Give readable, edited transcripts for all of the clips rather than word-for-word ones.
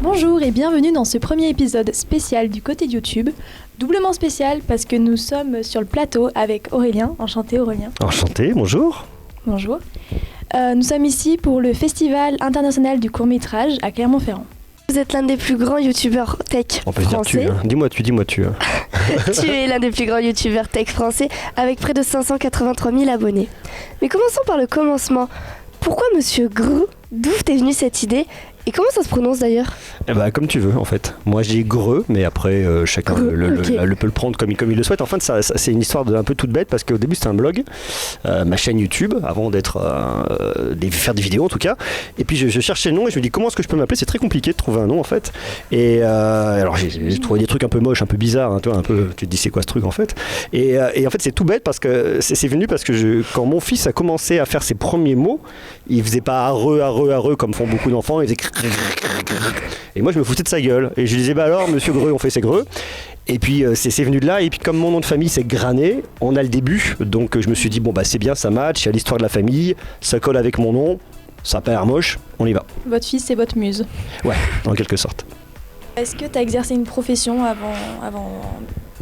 Bonjour et bienvenue dans ce premier épisode spécial du côté de YouTube. Doublement spécial parce que nous sommes sur le plateau avec Aurélien. Enchanté Aurélien. Enchanté, bonjour. Bonjour. Nous sommes ici pour le Festival international du court-métrage à Clermont-Ferrand. Vous êtes l'un des plus grands youtubeurs tech On peut français. dire tu, hein. Dis-moi tu. Tu es l'un des plus grands youtubeurs tech français avec près de 583 000 abonnés. Mais commençons par le commencement. Pourquoi Monsieur Greux? D'où t'es venue cette idée? Et comment ça se prononce d'ailleurs? Eh ben, comme tu veux en fait. Moi je dis Greux, mais après chacun Greux, peut le prendre comme il le souhaite. En fait ça, c'est une histoire un peu toute bête parce qu'au début c'était un blog, ma chaîne YouTube, avant d'être faire des vidéos en tout cas. Et puis je cherchais le nom et je me dis comment est-ce que je peux m'appeler? C'est très compliqué de trouver un nom en fait. Et alors j'ai trouvé des trucs un peu moches, un peu bizarres, hein, toi, un peu, tu te dis c'est quoi ce truc en fait. Et en fait c'est tout bête parce que c'est venu parce que quand mon fils a commencé à faire ses premiers mots, il faisait pas areux comme font beaucoup d'enfants, il faisait et moi je me foutais de sa gueule et je lui disais bah alors monsieur Greux on fait ses Greux. Et puis c'est venu de là et puis comme mon nom de famille c'est Granet, on a le début donc je me suis dit bon bah c'est bien, ça match, il y a l'histoire de la famille, ça colle avec mon nom, ça a pas l'air moche, on y va. Votre fils c'est votre muse. Ouais, en quelque sorte. Est-ce que tu as exercé une profession avant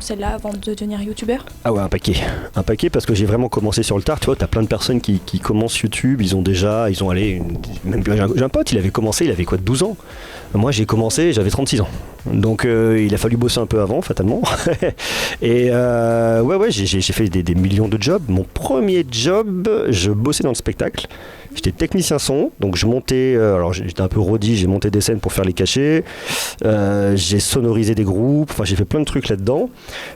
celle-là, avant de devenir youtubeur? Ah ouais, un paquet parce que j'ai vraiment commencé sur le tard. Tu vois, t'as plein de personnes qui commencent YouTube, même j'ai un pote, il avait commencé, il avait quoi, 12 ans. Moi j'ai commencé, j'avais 36 ans. Donc il a fallu bosser un peu avant, fatalement. Et ouais, j'ai fait des millions de jobs. Mon premier job, je bossais dans le spectacle. J'étais technicien son, donc je montais, alors j'étais un peu roadie, j'ai monté des scènes pour faire les cachets, j'ai sonorisé des groupes, enfin j'ai fait plein de trucs là-dedans.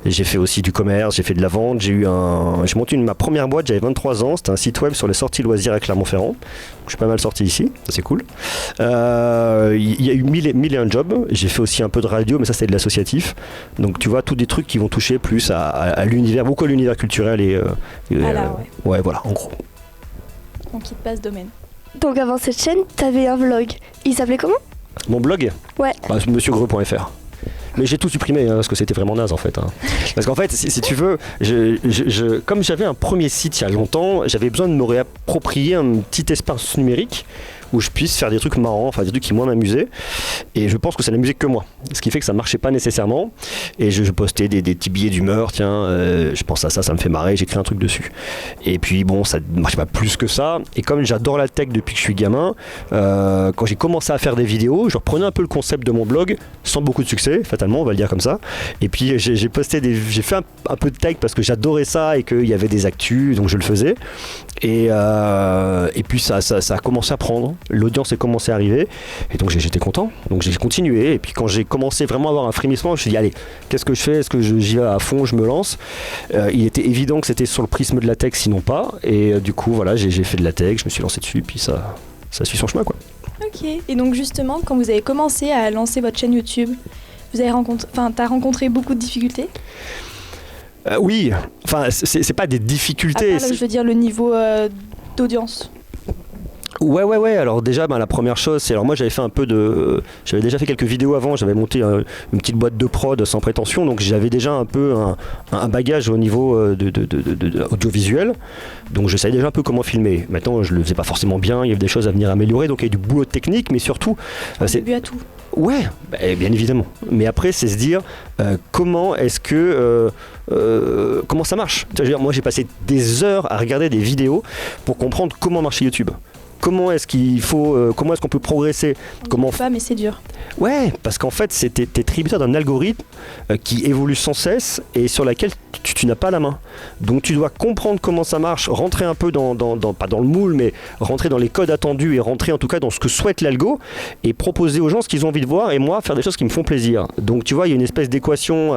Et j'ai fait aussi du commerce, j'ai fait de la vente, j'ai monté ma première boîte, j'avais 23 ans, c'était un site web sur les sorties loisirs à Clermont-Ferrand. Je suis pas mal sorti ici, ça c'est cool. Il y a eu mille et un jobs, j'ai fait aussi un peu de radio, mais ça c'était de l'associatif. Donc tu vois, tous des trucs qui vont toucher plus à l'univers, beaucoup à l'univers culturel et ouais voilà, en gros. On quitte pas ce domaine. Donc avant cette chaîne, t'avais un vlog. Il s'appelait comment? Mon blog? Ouais. monsieurgreux.fr. Mais j'ai tout supprimé parce que c'était vraiment naze en fait. Parce qu'en fait, si tu veux, comme j'avais un premier site il y a longtemps, j'avais besoin de me réapproprier un petit espace numérique où je puisse faire des trucs marrants, enfin des trucs qui moi m'amusaient. Et je pense que ça n'amusait que moi. Ce qui fait que ça marchait pas nécessairement. Et je postais des petits billets d'humeur, tiens, je pense à ça me fait marrer, j'écris un truc dessus. Et puis bon, ça ne marchait pas plus que ça. Et comme j'adore la tech depuis que je suis gamin, quand j'ai commencé à faire des vidéos, je reprenais un peu le concept de mon blog, sans beaucoup de succès, fatalement, on va le dire comme ça. Et puis j'ai fait un peu de tech parce que j'adorais ça et qu'il y avait des actus, donc je le faisais. Et puis ça a commencé à prendre. L'audience est commencé à arriver et donc j'étais content, donc j'ai continué et puis quand j'ai commencé vraiment à avoir un frémissement, je me suis dit allez, qu'est-ce que je fais, est-ce que j'y vais à fond, je me lance. Il était évident que c'était sur le prisme de la tech sinon pas et du coup voilà, j'ai fait de la tech, je me suis lancé dessus puis ça suit son chemin quoi. Ok, et donc justement quand vous avez commencé à lancer votre chaîne YouTube, t'as rencontré beaucoup de difficultés? Oui, enfin c'est pas des difficultés. Je veux dire le niveau d'audience. Ouais. Alors déjà, la première chose, c'est alors moi j'avais j'avais déjà fait quelques vidéos avant. J'avais monté une petite boîte de prod sans prétention, donc j'avais déjà un peu un bagage au niveau de audiovisuel. Donc je savais déjà un peu comment filmer. Maintenant, je le faisais pas forcément bien. Il y avait des choses à venir améliorer. Donc il y a du boulot technique, mais surtout, c'est début à tout. Ouais, bien évidemment. Mais après, c'est se dire comment est-ce que comment ça marche. Moi, j'ai passé des heures à regarder des vidéos pour comprendre comment marchait YouTube. Comment est-ce qu'on peut progresser? Pas, mais c'est dur. Ouais, parce qu'en fait, t'es tributaire d'un algorithme qui évolue sans cesse et sur laquelle tu n'as pas la main. Donc tu dois comprendre comment ça marche, rentrer un peu pas dans le moule, mais rentrer dans les codes attendus et rentrer en tout cas dans ce que souhaite l'algo et proposer aux gens ce qu'ils ont envie de voir et moi faire des choses qui me font plaisir. Donc tu vois, il y a une espèce d'équation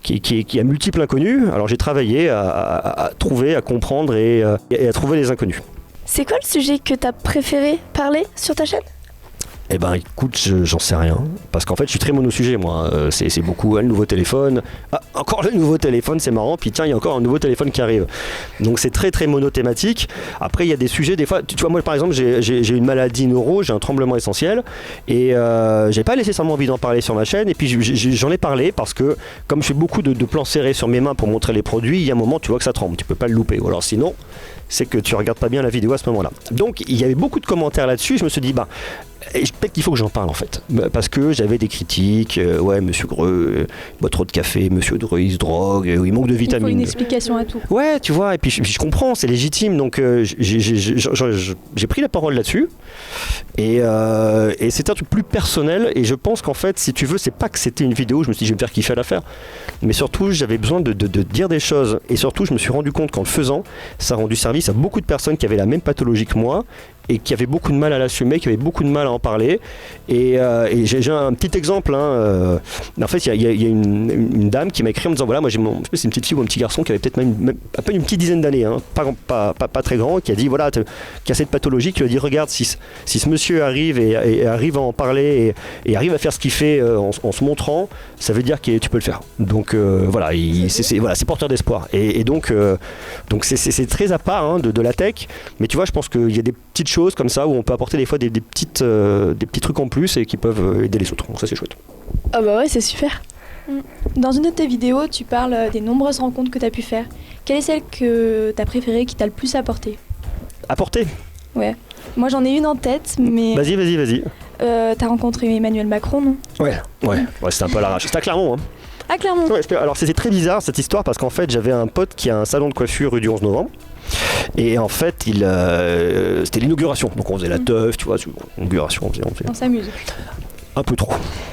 qui a multiples inconnus. Alors j'ai travaillé à trouver, à comprendre et à trouver les inconnus. C'est quoi le sujet que t'as préféré parler sur ta chaîne? Eh ben écoute, j'en sais rien. Parce qu'en fait, je suis très mono-sujet, moi. C'est beaucoup le nouveau téléphone. Ah, encore le nouveau téléphone, c'est marrant. Puis tiens, il y a encore un nouveau téléphone qui arrive. Donc c'est très très monothématique. Après, il y a des sujets, des fois, tu vois, moi par exemple, j'ai une maladie neuro, j'ai un tremblement essentiel. Et j'ai pas nécessairement envie d'en parler sur ma chaîne. Et puis j'en ai parlé parce que, comme je fais beaucoup de plans serrés sur mes mains pour montrer les produits, il y a un moment, tu vois que ça tremble. Tu peux pas le louper. Ou alors sinon, c'est que tu regardes pas bien la vidéo à ce moment-là. Donc il y avait beaucoup de commentaires là-dessus. Je me suis dit, Et peut-être qu'il faut que j'en parle en fait, parce que j'avais des critiques, ouais monsieur Greux, il boit trop de café, monsieur Greux il se drogue, il manque de Il faut vitamines. une explication à tout. Ouais, tu vois, et puis je comprends, c'est légitime, donc j'ai pris la parole là-dessus, et c'était un truc plus personnel, et je pense qu'en fait, si tu veux, c'est pas que c'était une vidéo, je me suis dit je vais me faire kiffer à la faire, mais surtout j'avais besoin de dire des choses, et surtout je me suis rendu compte qu'en le faisant, ça a rendu service à beaucoup de personnes qui avaient la même pathologie que moi, et qui avaient beaucoup de mal à l'assumer, qui avaient beaucoup de mal à en parler. Et j'ai un petit exemple. En fait, il y a une dame qui m'a écrit en me disant voilà, moi je sais pas si c'est une petite fille ou un petit garçon qui avait peut-être même à peine une petite dizaine d'années, pas très grand, qui a dit voilà, qui a cette pathologie, qui lui a dit regarde, si ce monsieur arrive et arrive à en parler et arrive à faire ce qu'il fait en se montrant, ça veut dire que tu peux le faire. Donc voilà, c'est porteur d'espoir. Et donc c'est très à part de la tech, mais tu vois, je pense qu'il y a des petites choses comme ça où on peut apporter des fois des petits trucs en plus et qui peuvent aider les autres. Donc ça c'est chouette. Ah bah ouais, c'est super. Dans une de tes vidéos, tu parles des nombreuses rencontres que tu as pu faire. Quelle est celle que tu as préférée, qui t'a le plus apporté? Apporter? Ouais. Moi j'en ai une en tête, mais... Vas-y. T'as rencontré Emmanuel Macron, non? Ouais, c'était un peu à l'arrache. C'était à Clermont, hein. Ah, Clermont. Ouais, alors c'était très bizarre cette histoire parce qu'en fait j'avais un pote qui a un salon de coiffure rue du 11 novembre. Et en fait, c'était l'inauguration. Donc on faisait la teuf, tu vois, l'inauguration, on faisait. On s'amuse. Un peu trop,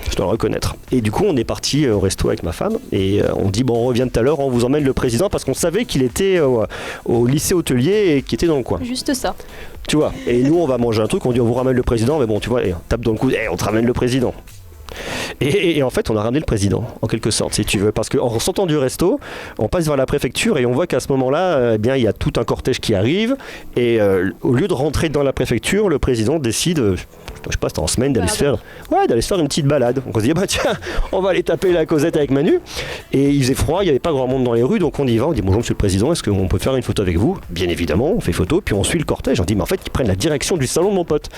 je dois le reconnaître. Et du coup, on est parti au resto avec ma femme et on dit bon, on revient tout à l'heure, on vous emmène le président parce qu'on savait qu'il était au lycée hôtelier et qu'il était dans le coin. Juste ça. Tu vois, et nous on va manger un truc, on dit on vous ramène le président, mais bon, tu vois, on tape dans le cou, on te ramène le président. Et en fait, on a ramené le président, en quelque sorte, si tu veux, parce qu'en sortant du resto, on passe vers la préfecture et on voit qu'à ce moment-là, il y a tout un cortège qui arrive. Et au lieu de rentrer dans la préfecture, le président décide, je sais pas, c'était en semaine, d'aller se faire une petite balade. Donc on se dit, tiens, on va aller taper la causette avec Manu. Et il faisait froid, il n'y avait pas grand monde dans les rues, donc on y va. On dit, bonjour monsieur le président, est-ce qu'on peut faire une photo avec vous? Bien évidemment, on fait photo, puis on suit le cortège. On dit, mais en fait, ils prennent la direction du salon de mon pote.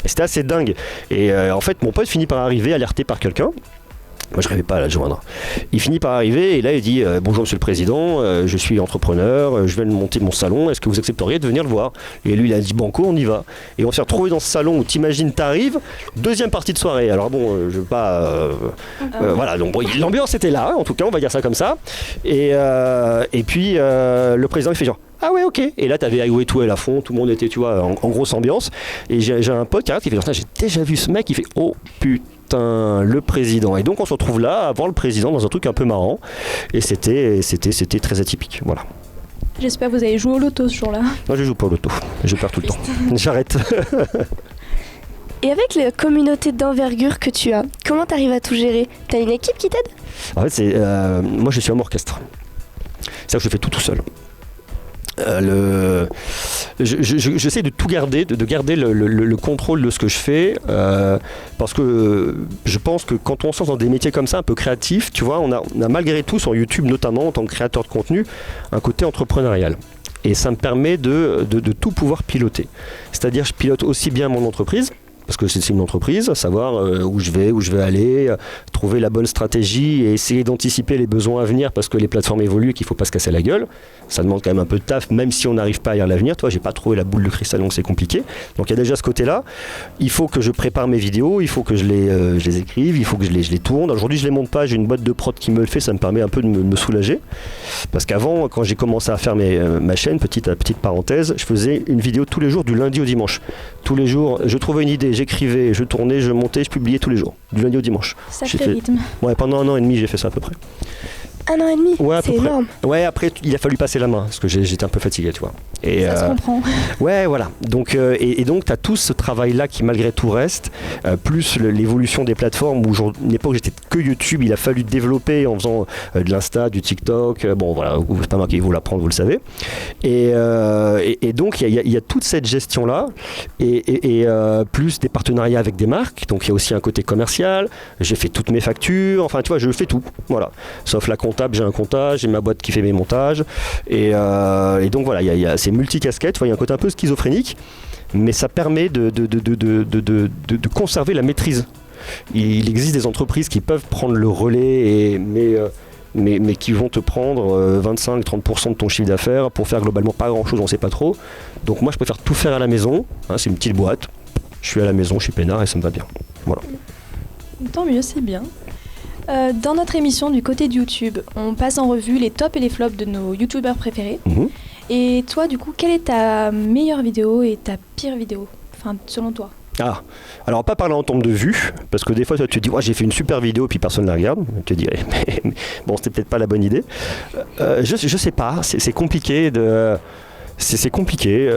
Et c'était assez dingue. Et en fait, mon pote finit par arriver, alerté par quelqu'un. Moi, je rêvais pas à la joindre. Il finit par arriver et là, il dit bonjour monsieur le président, je suis entrepreneur, je viens de monter mon salon, est-ce que vous accepteriez de venir le voir? Et lui, il a dit banco, on y va. Et on s'est retrouvé dans ce salon où t'imagines, t'arrives, deuxième partie de soirée. Alors bon, je veux pas... voilà, donc bon, l'ambiance était là, en tout cas, on va dire ça comme ça. Et puis, le président, il fait genre... Ah ouais, ok. Et là, t'avais Highway to Hell à fond, tout le monde était, tu vois, en grosse ambiance. Et j'ai un pote qui fait genre, j'ai déjà vu ce mec, il fait oh putain, le président. Et donc on se retrouve là à voir le président dans un truc un peu marrant. Et c'était très atypique. Voilà. J'espère que vous avez joué au loto ce jour-là. Non, je joue pas au loto. Je perds tout le temps. J'arrête. Et avec la communauté d'envergure que tu as, comment t'arrives à tout gérer? T'as une équipe qui t'aide? En fait, moi je suis un orchestre. C'est-à-dire que je fais tout seul. J'essaie de tout garder, de garder le contrôle de ce que je fais, parce que je pense que quand on se lance dans des métiers comme ça, un peu créatifs, tu vois, on a malgré tout sur YouTube, notamment en tant que créateur de contenu, un côté entrepreneurial. Et ça me permet de tout pouvoir piloter. C'est-à-dire, je pilote aussi bien mon entreprise, parce que c'est une entreprise, savoir où je vais aller, trouver la bonne stratégie et essayer d'anticiper les besoins à venir parce que les plateformes évoluent et qu'il ne faut pas se casser la gueule. Ça demande quand même un peu de taf, même si on n'arrive pas à lire l'avenir. Toi, j'ai pas trouvé la boule de cristal, donc c'est compliqué. Donc il y a déjà ce côté-là. Il faut que je prépare mes vidéos, il faut que je les écrive, il faut que je les tourne. Aujourd'hui, je les monte pas, j'ai une boîte de prod qui me le fait, ça me permet un peu de me soulager. Parce qu'avant, quand j'ai commencé à faire ma chaîne, petite parenthèse, je faisais une vidéo tous les jours du lundi au dimanche. Tous les jours, je trouvais une idée, j'écrivais, je tournais, je montais, je publiais tous les jours, du lundi au dimanche. Sacré rythme. Ouais, pendant 1 an et demi, j'ai fait ça à peu près. 1 an et demi, ouais, c'est énorme. Ouais, après, il a fallu passer la main, parce que j'étais un peu fatigué, tu vois. Et, ça se comprend. Ouais, voilà. Donc, et donc, tu as tout ce travail-là qui, malgré tout, reste, plus l'évolution des plateformes, où une époque, j'étais que YouTube, il a fallu développer en faisant de l'Insta, du TikTok, bon, voilà, c'est pas moi qui vais vous l'apprendre, vous le savez. Et donc, il y a toute cette gestion-là, et plus des partenariats avec des marques, donc il y a aussi un côté commercial, j'ai fait toutes mes factures, enfin, tu vois, je fais tout, voilà. Sauf la comptable, j'ai un comptage, j'ai ma boîte qui fait mes montages, et donc voilà, c'est multicasquette, il y a un côté un peu schizophrénique, mais ça permet de conserver la maîtrise. Il existe des entreprises qui peuvent prendre le relais, mais qui vont te prendre 25-30% de ton chiffre d'affaires pour faire globalement pas grand chose, on sait pas trop. Donc moi je préfère tout faire à la maison, hein, c'est une petite boîte, Je suis à la maison, je suis peinard et ça me va bien. Voilà. Tant mieux, c'est bien. Dans notre émission du côté de YouTube, on passe en revue les tops et les flops de nos youtubeurs préférés. Et toi, du coup, quelle est ta meilleure vidéo et ta pire vidéo, enfin, selon toi? Ah, alors pas parler en termes de vues, parce que des fois tu te dis j'ai fait une super vidéo et puis personne ne la regarde. Tu te dis mais bon, c'était peut-être pas la bonne idée. Je sais pas, c'est compliqué de. C'est compliqué.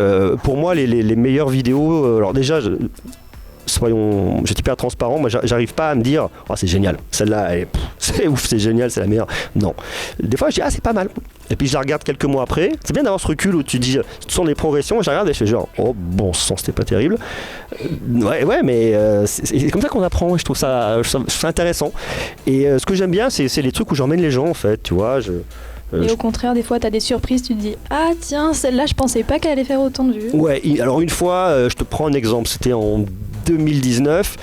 Pour moi, les meilleures vidéos. Alors déjà, j'étais hyper transparent. Moi, j'arrive pas à me dire c'est génial. Celle-là, c'est ouf, c'est génial, c'est la meilleure. Non. Des fois, je dis c'est pas mal. Et puis je la regarde quelques mois après. C'est bien d'avoir ce recul où tu dis ce sont les progressions. Et je la regarde et je fais genre bon sang, c'était pas terrible. Ouais, mais c'est comme ça qu'on apprend. Je trouve ça intéressant. Et ce que j'aime bien, c'est les trucs où j'emmène les gens en fait. Tu vois. Et au contraire, des fois, tu as des surprises, tu te dis ah tiens, celle-là, je pensais pas qu'elle allait faire autant de vues. Ouais, alors une fois, je te prends un exemple, c'était en 2019,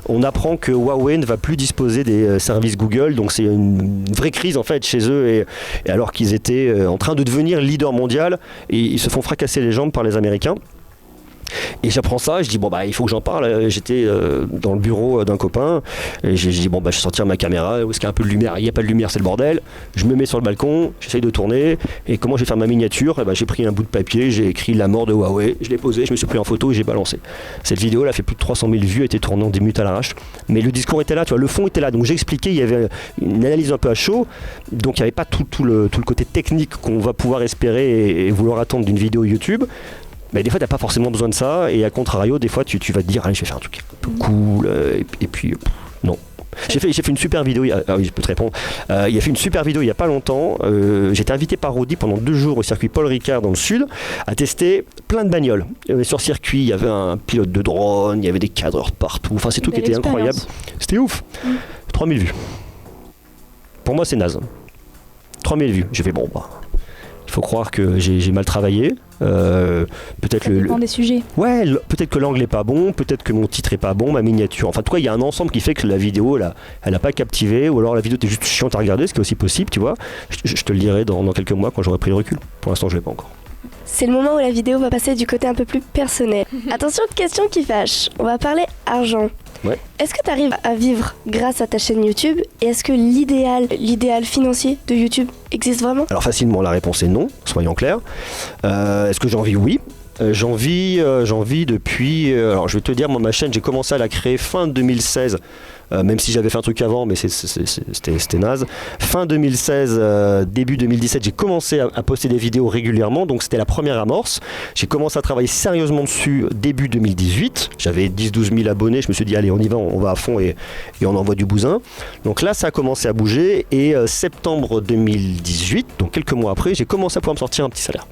on apprend que Huawei ne va plus disposer des services Google, donc c'est une vraie crise en fait chez eux, et alors qu'ils étaient en train de devenir leader mondial, et ils se font fracasser les jambes par les Américains. Et j'apprends ça, et je dis il faut que j'en parle. J'étais dans le bureau d'un copain et j'ai dit je vais sortir ma caméra, où est-ce qu'il y a un peu de lumière? Il n'y a pas de lumière, c'est le bordel. Je me mets sur le balcon, j'essaye de tourner, et comment je vais faire ma miniature? J'ai pris un bout de papier, j'ai écrit la mort de Huawei, je l'ai posé, je me suis pris en photo et j'ai balancé. Cette vidéo elle a fait plus de 300 000 vues, elle était tournée en 10 minutes à l'arrache, mais le discours était là, tu vois, le fond était là, donc j'ai expliqué, il y avait une analyse un peu à chaud, donc il n'y avait pas tout le côté technique qu'on va pouvoir espérer et vouloir attendre d'une vidéo YouTube. Mais des fois, t'as pas forcément besoin de ça, et à contrario, des fois, tu vas te dire, allez, je vais faire un truc un peu cool, et puis, non. J'ai fait une super vidéo, oui, je peux te répondre. Il a fait une super vidéo il y a pas longtemps. J'étais invité par Audi pendant 2 jours au circuit Paul Ricard dans le sud, à tester plein de bagnoles. Sur circuit, il y avait un pilote de drone, il y avait des cadreurs partout, enfin, c'est tout qui était incroyable. C'était ouf. 3000 vues. Pour moi, c'est naze. 3000 vues. J'ai fait, il faut croire que j'ai mal travaillé. Peut-être ça dépend des sujets. Ouais, peut-être que l'angle est pas bon, peut-être que mon titre est pas bon, ma miniature. Enfin, en tout cas, il y a un ensemble qui fait que la vidéo, elle a pas captivé, ou alors la vidéo était juste chiante à regarder, ce qui est aussi possible, tu vois. Je te le dirai dans quelques mois quand j'aurai pris le recul. Pour l'instant, je l'ai pas encore. C'est le moment où la vidéo va passer du côté un peu plus personnel. Attention, question qui fâche. On va parler argent. Ouais. Est-ce que tu arrives à vivre grâce à ta chaîne YouTube? Et est-ce que l'idéal financier de YouTube existe vraiment? Alors facilement, la réponse est non, soyons clairs. Est-ce que j'en vis? Oui. J'en vis depuis... alors je vais te dire, moi ma chaîne, j'ai commencé à la créer fin 2016. Même si j'avais fait un truc avant, mais c'était naze. Fin 2016, début 2017, j'ai commencé à poster des vidéos régulièrement, donc c'était la première amorce. J'ai commencé à travailler sérieusement dessus début 2018. J'avais 10-12 000 abonnés, je me suis dit allez on y va, on va à fond et on envoie du bousin. Donc là ça a commencé à bouger et septembre 2018, donc quelques mois après, j'ai commencé à pouvoir me sortir un petit salaire.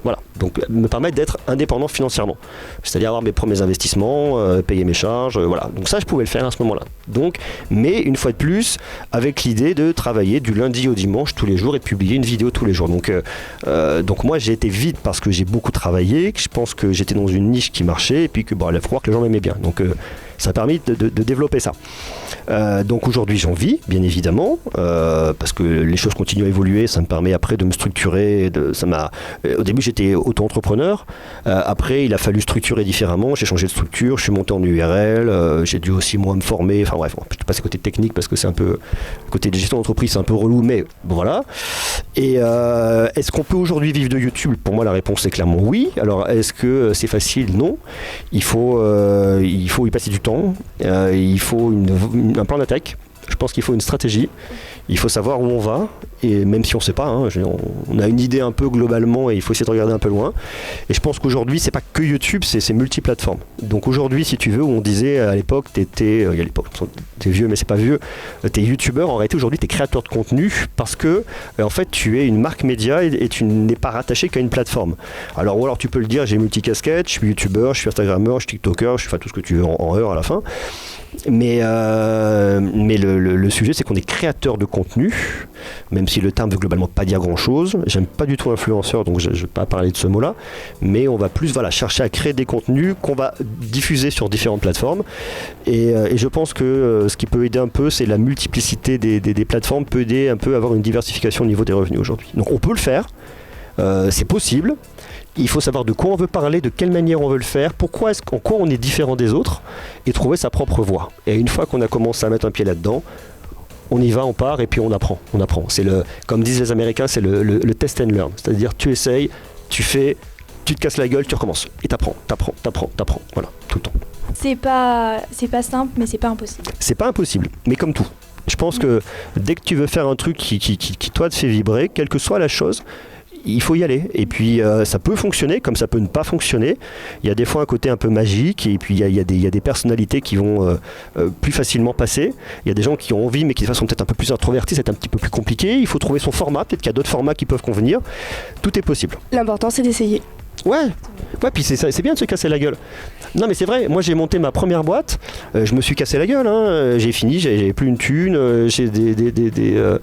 Voilà, donc me permettre d'être indépendant financièrement, c'est-à-dire avoir mes premiers investissements, payer mes charges, voilà. Donc ça, je pouvais le faire à ce moment-là. Donc, mais une fois de plus, avec l'idée de travailler du lundi au dimanche tous les jours et de publier une vidéo tous les jours. Donc moi, j'ai été vite parce que j'ai beaucoup travaillé, que je pense que j'étais dans une niche qui marchait et puis que il faut croire que les gens m'aimaient bien. Donc ça a permis de développer ça. Donc aujourd'hui j'en vis bien évidemment parce que les choses continuent à évoluer, ça me permet après de me structurer, au début j'étais auto-entrepreneur, après il a fallu structurer différemment, j'ai changé de structure, je suis monté en URL, j'ai dû aussi moi me former, enfin bref, je te passe côté technique parce que c'est un peu, côté de gestion d'entreprise c'est un peu relou, mais bon, voilà. Et est-ce qu'on peut aujourd'hui vivre de YouTube? Pour moi la réponse est clairement oui. Alors est-ce que c'est facile? Non. Il faut y passer du temps, il faut un plan d'attaque, je pense qu'il faut une stratégie, il faut savoir où on va, et même si on ne sait pas, on a une idée un peu globalement et il faut essayer de regarder un peu loin. Et je pense qu'aujourd'hui, c'est pas que YouTube, c'est multiplateforme. Donc aujourd'hui, si tu veux, où on disait à l'époque, t'es vieux mais c'est pas vieux, t'es youtubeur, en réalité aujourd'hui t'es créateur de contenu parce que en fait tu es une marque média et tu n'es pas rattaché qu'à une plateforme. Alors ou alors tu peux le dire, j'ai multicasquette, je suis youtubeur, je suis instagrammeur, je suis tiktoker, je fais tout ce que tu veux en heure à la fin. Mais le sujet c'est qu'on est créateur de contenu, même si le terme veut globalement pas dire grand chose. J'aime pas du tout influenceur, donc je vais pas parler de ce mot là, mais on va plus chercher à créer des contenus qu'on va diffuser sur différentes plateformes et je pense que ce qui peut aider un peu, c'est la multiplicité des plateformes peut aider un peu à avoir une diversification au niveau des revenus aujourd'hui. Donc on peut le faire, c'est possible. Il faut savoir de quoi on veut parler, de quelle manière on veut le faire, en quoi on est différent des autres, et trouver sa propre voie. Et une fois qu'on a commencé à mettre un pied là-dedans, on y va, on part, et puis on apprend. C'est comme disent les Américains, c'est le test and learn. C'est-à-dire, tu essayes, tu fais, tu te casses la gueule, tu recommences. Et t'apprends. Voilà, tout le temps. C'est pas simple, mais c'est pas impossible. C'est pas impossible, mais comme tout. Je pense que dès que tu veux faire un truc qui toi te fait vibrer, quelle que soit la chose, il faut y aller. Et puis ça peut fonctionner comme ça peut ne pas fonctionner. Il y a des fois un côté un peu magique, et puis il y a des personnalités qui vont plus facilement passer. Il y a des gens qui ont envie mais qui sont peut-être un peu plus introvertis, c'est un petit peu plus compliqué. Il faut trouver son format, peut-être qu'il y a d'autres formats qui peuvent convenir. Tout est possible. L'important c'est d'essayer. Ouais, puis c'est bien de se casser la gueule. Non mais c'est vrai, moi j'ai monté ma première boîte, je me suis cassé la gueule, hein. J'ai fini, j'avais plus une thune, j'ai des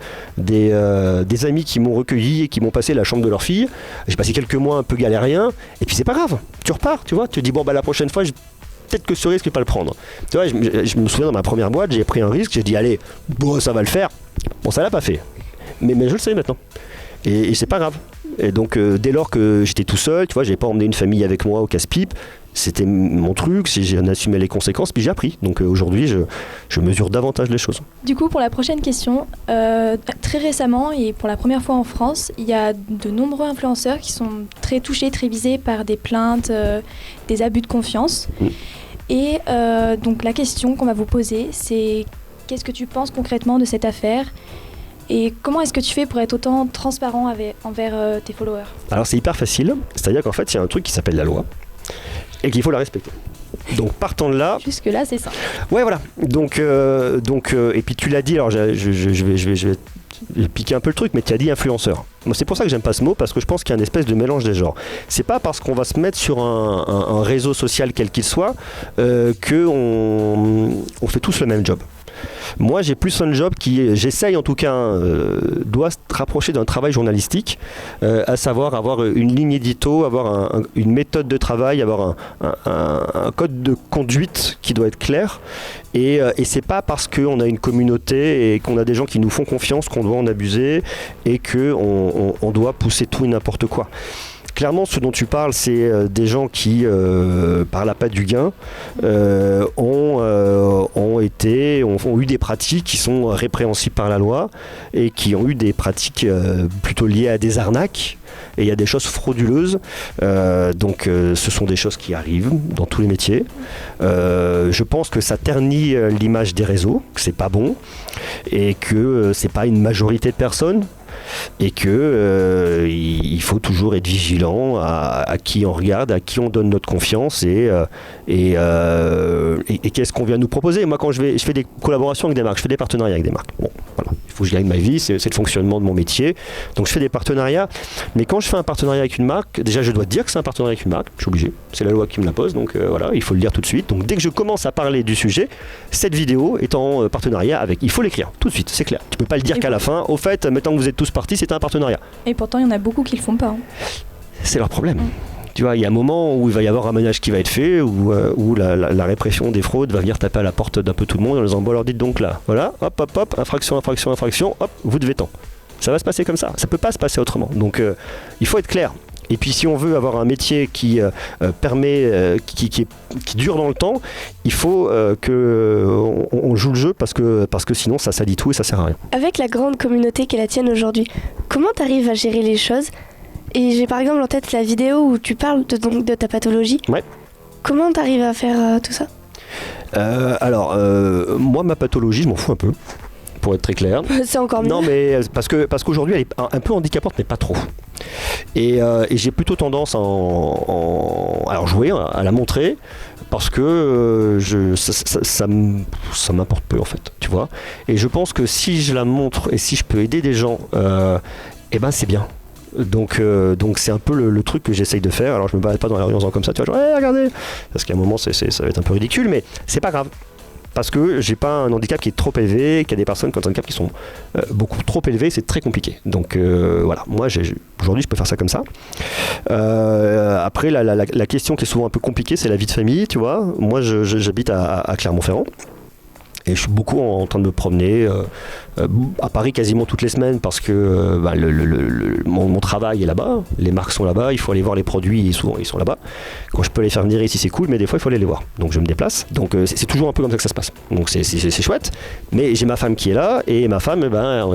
amis qui m'ont recueilli et qui m'ont passé la chambre de leur fille. J'ai passé quelques mois un peu galérien, et puis c'est pas grave, tu repars, tu vois, tu te dis bon bah la prochaine fois, peut-être que ce risque, je vais pas le prendre. Tu vois, je me souviens dans ma première boîte, j'ai pris un risque, j'ai dit allez, bon ça va le faire. Bon ça l'a pas fait, mais je le sais maintenant, et c'est pas grave. Et donc dès lors que j'étais tout seul, tu vois, j'avais pas emmené une famille avec moi au casse-pipe, c'était mon truc, j'en assumais les conséquences, puis j'ai appris. Donc aujourd'hui, je mesure davantage les choses. Du coup, pour la prochaine question, très récemment et pour la première fois en France, il y a de nombreux influenceurs qui sont très touchés, très visés par des plaintes, des abus de confiance. Et donc la question qu'on va vous poser, c'est qu'est-ce que tu penses concrètement de cette affaire ? Et comment est-ce que tu fais pour être autant transparent envers tes followers ? Alors c'est hyper facile, c'est-à-dire qu'en fait il y a un truc qui s'appelle la loi et qu'il faut la respecter. Donc partant de là... Jusque-là c'est simple. Ouais voilà, donc et puis tu l'as dit, alors je vais piquer un peu le truc, mais tu as dit influenceur. Moi, c'est pour ça que j'aime pas ce mot, parce que je pense qu'il y a une espèce de mélange des genres. C'est pas parce qu'on va se mettre sur un réseau social quel qu'il soit qu'on fait tous le même job. Moi, j'ai plus un job qui, j'essaye en tout cas, doit se rapprocher d'un travail journalistique, à savoir avoir une ligne édito, avoir une méthode de travail, avoir un code de conduite qui doit être clair. Et c'est pas parce qu'on a une communauté et qu'on a des gens qui nous font confiance qu'on doit en abuser et qu'on doit pousser tout et n'importe quoi. Clairement, ce dont tu parles, c'est des gens qui, par l'appât du gain, ont eu des pratiques qui sont répréhensibles par la loi et qui ont eu des pratiques plutôt liées à des arnaques. Et il y a des choses frauduleuses, donc ce sont des choses qui arrivent dans tous les métiers. Je pense que ça ternit l'image des réseaux, que c'est pas bon, et que c'est pas une majorité de personnes. Et que il faut toujours être vigilant à qui on regarde, à qui on donne notre confiance et qu'est-ce qu'on vient nous proposer. Moi, quand je fais des collaborations avec des marques, je fais des partenariats avec des marques. Bon, voilà, il faut que je gagne ma vie, c'est le fonctionnement de mon métier. Donc je fais des partenariats, mais quand je fais un partenariat avec une marque, déjà je dois dire que c'est un partenariat avec une marque, je suis obligé, c'est la loi qui me l'impose, donc voilà, il faut le dire tout de suite. Donc dès que je commence à parler du sujet, cette vidéo est en partenariat avec, il faut l'écrire tout de suite, c'est clair. Tu peux pas le dire qu'à la fin, au fait, maintenant que vous êtes tous partis, c'est un partenariat. Et pourtant, il y en a beaucoup qui le font pas. Hein. C'est leur problème. Tu vois, il y a un moment où il va y avoir un ménage qui va être fait, où la répression des fraudes va venir taper à la porte d'un peu tout le monde en disant bon alors dites donc là, voilà, hop, infraction, hop, vous devez tant. Ça va se passer comme ça, ça peut pas se passer autrement. Donc il faut être clair. Et puis si on veut avoir un métier qui permet, qui dure dans le temps, il faut qu'on joue le jeu parce que sinon ça salit tout et ça sert à rien. Avec la grande communauté qu'est la tienne aujourd'hui, comment tu arrives à gérer les choses ? Et j'ai par exemple en tête la vidéo où tu parles de ta pathologie. Ouais. Comment tu arrives à faire tout ça ? Moi ma pathologie je m'en fous un peu. Pour être très clair. C'est encore mieux. Non mais parce qu'aujourd'hui elle est un peu handicapante mais pas trop. Et j'ai plutôt tendance à jouer, à la montrer parce que ça m'importe peu en fait, tu vois. Et je pense que si je la montre et si je peux aider des gens, c'est bien. Donc c'est un peu le truc que j'essaye de faire. Alors je me balade pas dans la rue en faisant comme ça, tu vois, genre regardez, parce qu'à un moment ça va être un peu ridicule, mais c'est pas grave. Parce que j'ai pas un handicap qui est trop élevé, qu'il y a des personnes qui ont un handicap qui sont beaucoup trop élevés, c'est très compliqué. Donc voilà, moi aujourd'hui je peux faire ça comme ça. Après la question qui est souvent un peu compliquée, c'est la vie de famille, tu vois. Moi j'habite à Clermont-Ferrand. Et je suis beaucoup en train de me promener à Paris quasiment toutes les semaines parce que mon travail est là-bas, les marques sont là-bas, il faut aller voir les produits et souvent ils sont là-bas. Quand je peux les faire venir ici c'est cool, mais des fois il faut aller les voir. Donc je me déplace. Donc c'est toujours un peu comme ça que ça se passe. Donc c'est chouette. Mais j'ai ma femme qui est là et ma femme,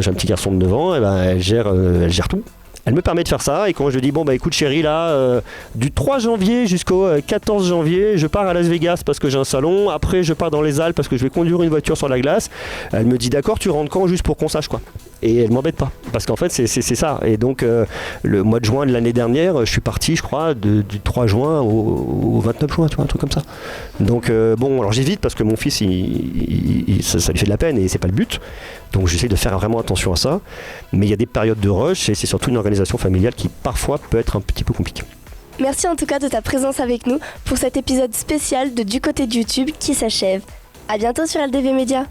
j'ai un petit garçon de 9 ans, elle gère tout. Elle me permet de faire ça et quand je lui dis bon écoute chérie là du 3 janvier jusqu'au 14 janvier je pars à Las Vegas parce que j'ai un salon, après je pars dans les Alpes parce que je vais conduire une voiture sur la glace. Elle me dit d'accord tu rentres quand juste pour qu'on sache quoi. Et elle m'embête pas parce qu'en fait c'est ça et donc le mois de juin de l'année dernière je suis parti je crois du 3 juin au 29 juin tu vois un truc comme ça. Donc alors j'évite parce que mon fils ça lui fait de la peine et c'est pas le but. Donc j'essaie de faire vraiment attention à ça. Mais il y a des périodes de rush et c'est surtout une organisation familiale qui parfois peut être un petit peu compliquée. Merci en tout cas de ta présence avec nous pour cet épisode spécial de Du côté de YouTube qui s'achève. À bientôt sur LDV Media.